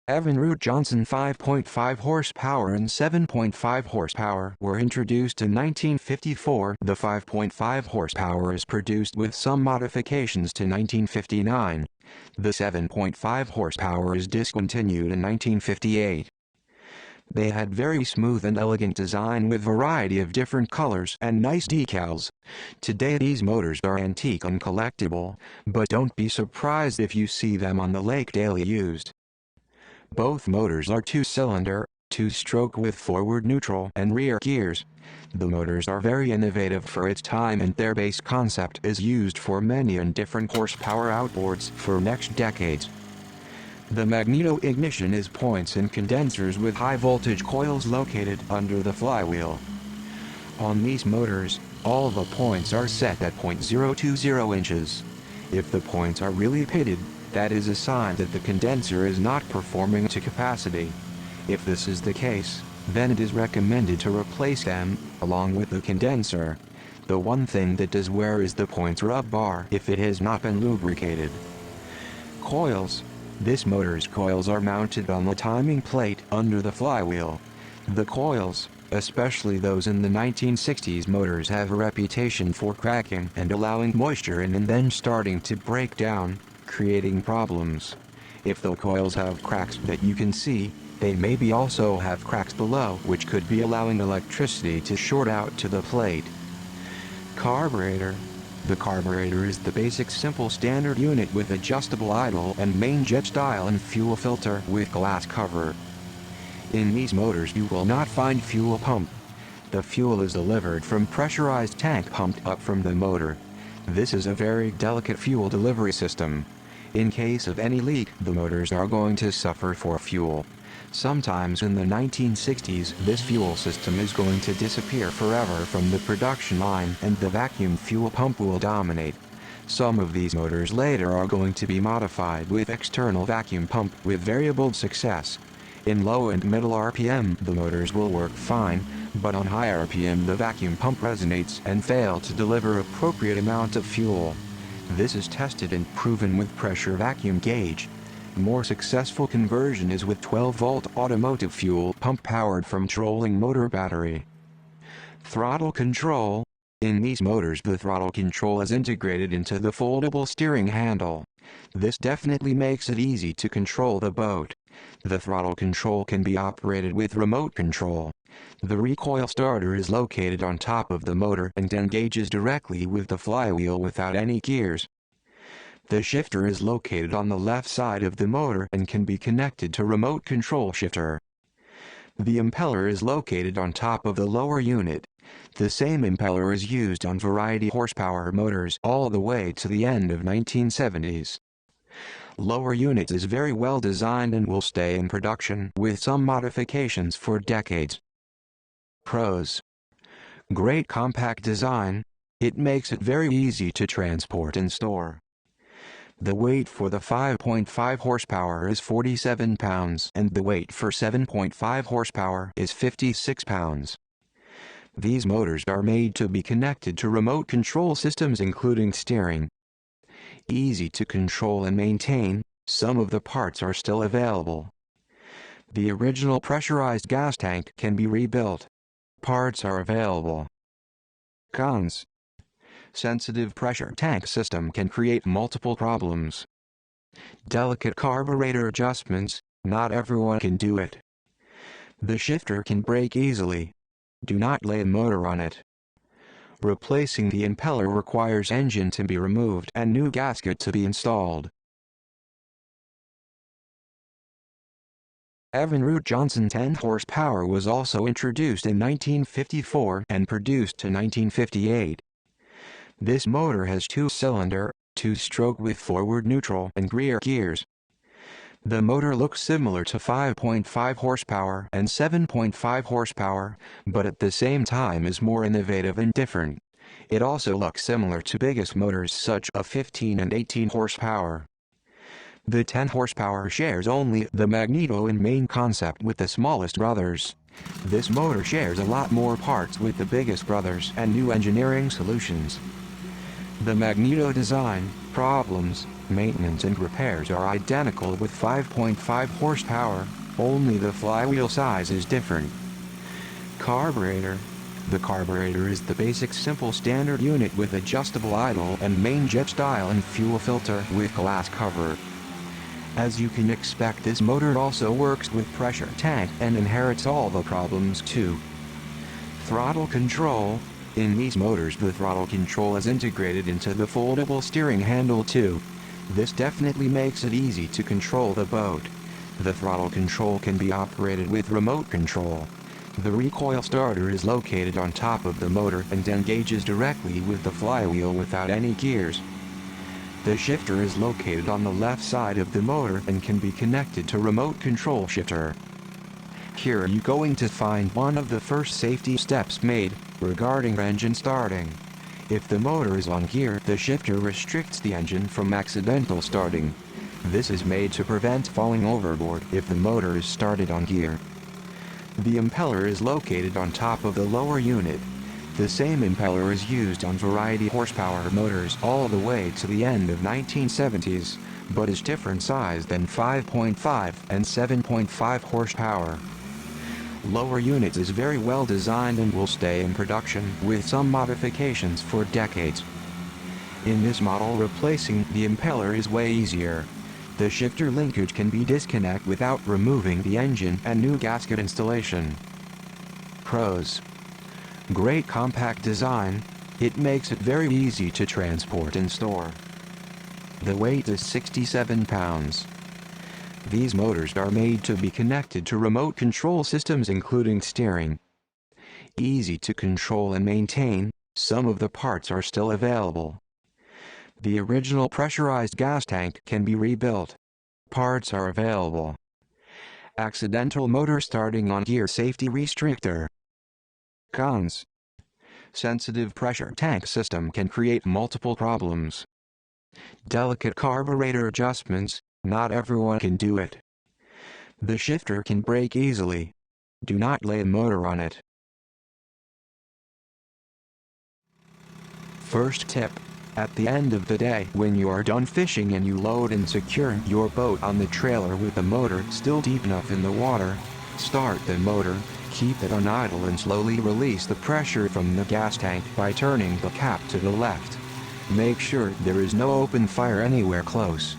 Evinrude Johnson 5.5 horsepower and 7.5 horsepower were introduced in 1954. The 5.5 horsepower is produced with some modifications to 1959. The 7.5 horsepower is discontinued in 1958. They had very smooth and elegant design with variety of different colors and nice decals. Today these motors are antique and collectible, but don't be surprised if you see them on the lake daily used. Both motors are two-cylinder, two-stroke with forward neutral and rear gears. The motors are very innovative for its time and their base concept is used for many and different horsepower outboards for next decades. The magneto ignition is points and condensers with high voltage coils located under the flywheel. On these motors, all the points are set at 0.020 inches. If the points are really pitted, that is a sign that the condenser is not performing to capacity. If this is the case, then it is recommended to replace them, along with the condenser. The one thing that does wear is the points rub bar if it has not been lubricated. Coils. This motor's coils are mounted on the timing plate under the flywheel. The coils, especially those in the 1960s motors, have a reputation for cracking and allowing moisture in and then starting to break down, creating problems. If the coils have cracks that you can see, they maybe also have cracks below which could be allowing electricity to short out to the plate. Carburetor. The carburetor is the basic simple standard unit with adjustable idle and main jet style and fuel filter with glass cover. In these motors you will not find fuel pump. The fuel is delivered from pressurized tank pumped up from the motor. This is a very delicate fuel delivery system. In case of any leak, the motors are going to suffer for fuel. Sometimes in the 1960s, this fuel system is going to disappear forever from the production line and the vacuum fuel pump will dominate. Some of these motors later are going to be modified with external vacuum pump with variable success. In low and middle RPM, the motors will work fine, but on high RPM the vacuum pump resonates and fail to deliver appropriate amount of fuel. This is tested and proven with pressure vacuum gauge. More successful conversion is with 12-volt automotive fuel pump powered from trolling motor battery. Throttle control. In these motors the throttle control is integrated into the foldable steering handle. This definitely makes it easy to control the boat. The throttle control can be operated with remote control. The recoil starter is located on top of the motor and engages directly with the flywheel without any gears. The shifter is located on the left side of the motor and can be connected to remote control shifter. The impeller is located on top of the lower unit. The same impeller is used on variety horsepower motors all the way to the end of 1970s. Lower unit is very well designed and will stay in production with some modifications for decades. Pros. Great compact design. It makes it very easy to transport and store. The weight for the 5.5 horsepower is 47 pounds and the weight for 7.5 horsepower is 56 pounds. These motors are made to be connected to remote control systems including steering. Easy to control and maintain, some of the parts are still available. The original pressurized gas tank can be rebuilt. Parts are available. Cons. Sensitive pressure tank system can create multiple problems. Delicate carburetor adjustments, not everyone can do it. The shifter can break easily. Do not lay a motor on it. Replacing the impeller requires engine to be removed and new gasket to be installed. Evinrude Johnson 10 horsepower was also introduced in 1954 and produced to 1958. This motor has two-cylinder, two-stroke with forward neutral and rear gears. The motor looks similar to 5.5 horsepower and 7.5 horsepower, but at the same time is more innovative and different. It also looks similar to biggest motors such as 15 and 18 horsepower. The 10 horsepower shares only the magneto and main concept with the smallest brothers. This motor shares a lot more parts with the biggest brothers and new engineering solutions. The magneto design, problems. Maintenance and repairs are identical with 5.5 horsepower, only the flywheel size is different. Carburetor. The carburetor is the basic simple standard unit with adjustable idle and main jet style and fuel filter with glass cover. As you can expect, this motor also works with pressure tank and inherits all the problems too. Throttle control. In these motors the throttle control is integrated into the foldable steering handle too. This definitely makes it easy to control the boat. The throttle control can be operated with remote control. The recoil starter is located on top of the motor and engages directly with the flywheel without any gears. The shifter is located on the left side of the motor and can be connected to remote control shifter. Here you're going to find one of the first safety steps made regarding engine starting. If the motor is on gear, the shifter restricts the engine from accidental starting. This is made to prevent falling overboard if the motor is started on gear. The impeller is located on top of the lower unit. The same impeller is used on variety horsepower motors all the way to the end of 1970s, but is different size than 5.5 and 7.5 horsepower. Lower units is very well designed and will stay in production with some modifications for decades. In this model, replacing the impeller is way easier. The shifter linkage can be disconnected without removing the engine and new gasket installation. Pros. Great compact design. It makes it very easy to transport and store. The weight is 67 pounds. These motors are made to be connected to remote control systems including steering. Easy to control and maintain, some of the parts are still available. The original pressurized gas tank can be rebuilt. Parts are available. Accidental motor starting on gear safety restrictor. Cons. Sensitive pressure tank system can create multiple problems. Delicate carburetor adjustments. Not everyone can do it. The shifter can break easily. Do not lay a motor on it. First tip. At the end of the day, when you are done fishing and you load and secure your boat on the trailer with the motor still deep enough in the water, start the motor, keep it on idle and slowly release the pressure from the gas tank by turning the cap to the left. Make sure there is no open fire anywhere close.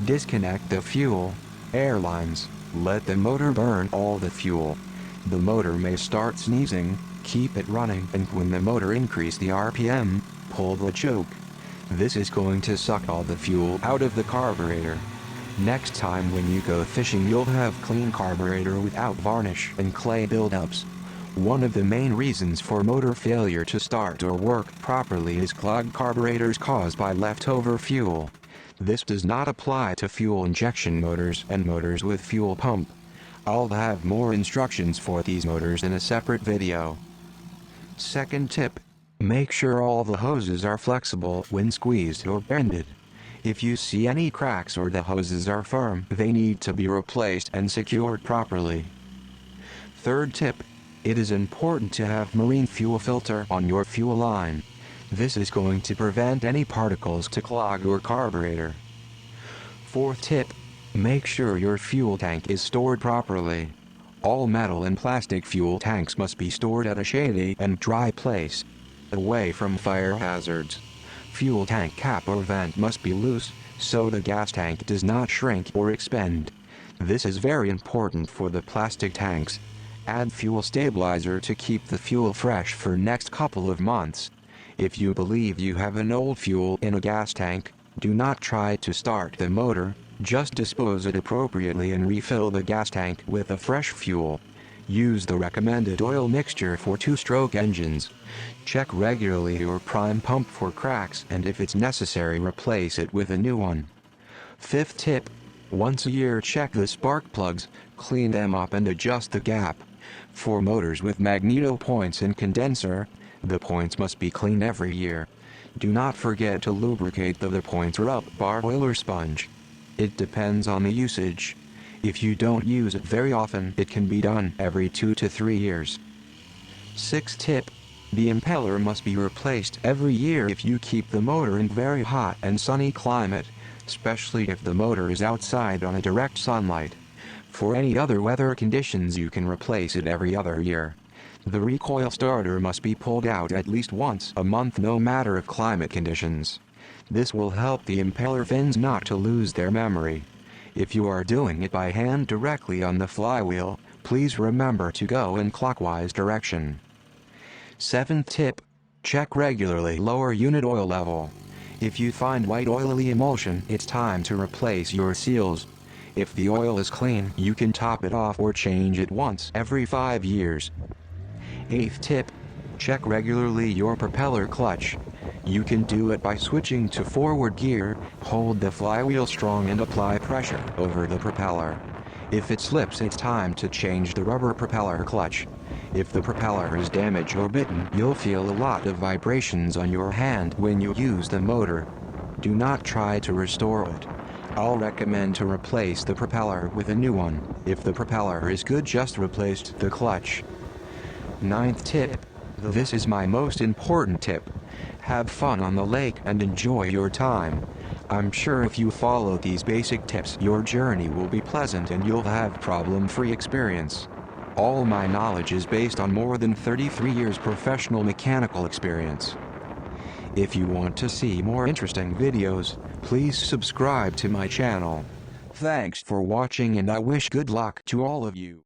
Disconnect the fuel, air lines, let the motor burn all the fuel. The motor may start sneezing, keep it running, and when the motor increase the RPM, pull the choke. This is going to suck all the fuel out of the carburetor. Next time when you go fishing you'll have clean carburetor without varnish and clay buildups. One of the main reasons for motor failure to start or work properly is clogged carburetors caused by leftover fuel. This does not apply to fuel injection motors and motors with fuel pump. I'll have more instructions for these motors in a separate video. Second tip. Make sure all the hoses are flexible when squeezed or bended. If you see any cracks or the hoses are firm, they need to be replaced and secured properly. Third tip. It is important to have marine fuel filter on your fuel line. This is going to prevent any particles to clog your carburetor. Fourth tip. Make sure your fuel tank is stored properly. All metal and plastic fuel tanks must be stored at a shady and dry place, away from fire hazards. Fuel tank cap or vent must be loose, so the gas tank does not shrink or expand. This is very important for the plastic tanks. Add fuel stabilizer to keep the fuel fresh for next couple of months. If you believe you have an old fuel in a gas tank, do not try to start the motor, just dispose it appropriately and refill the gas tank with a fresh fuel. Use the recommended oil mixture for two-stroke engines. Check regularly your prime pump for cracks and if it's necessary replace it with a new one. Fifth tip. Once a year check the spark plugs, clean them up and adjust the gap. For motors with magneto points and condenser, the points must be cleaned every year. Do not forget to lubricate the points or up bar oil or sponge. It depends on the usage. If you don't use it very often, it can be done every 2 to 3 years. Sixth tip. The impeller must be replaced every year if you keep the motor in very hot and sunny climate. especially if the motor is outside on a direct sunlight. For any other weather conditions you can replace it every other year. The recoil starter must be pulled out at least once a month no matter of climate conditions. This will help the impeller fins not to lose their memory. If you are doing it by hand directly on the flywheel, please remember to go in clockwise direction. 7th tip. Check regularly lower unit oil level. If you find white oily emulsion, it's time to replace your seals. If the oil is clean, you can top it off or change it once every 5 years. 8th tip. Check regularly your propeller clutch. You can do it by switching to forward gear, hold the flywheel strong and apply pressure over the propeller. If it slips, it's time to change the rubber propeller clutch. If the propeller is damaged or bitten, you'll feel a lot of vibrations on your hand when you use the motor. Do not try to restore it. I'll recommend to replace the propeller with a new one. If the propeller is good, just replace the clutch. 9th tip. This is my most important tip. Have fun on the lake and enjoy your time. I'm sure if you follow these basic tips, your journey will be pleasant and you'll have problem-free experience. All my knowledge is based on more than 33 years professional mechanical experience. If you want to see more interesting videos, please subscribe to my channel. Thanks for watching and I wish good luck to all of you.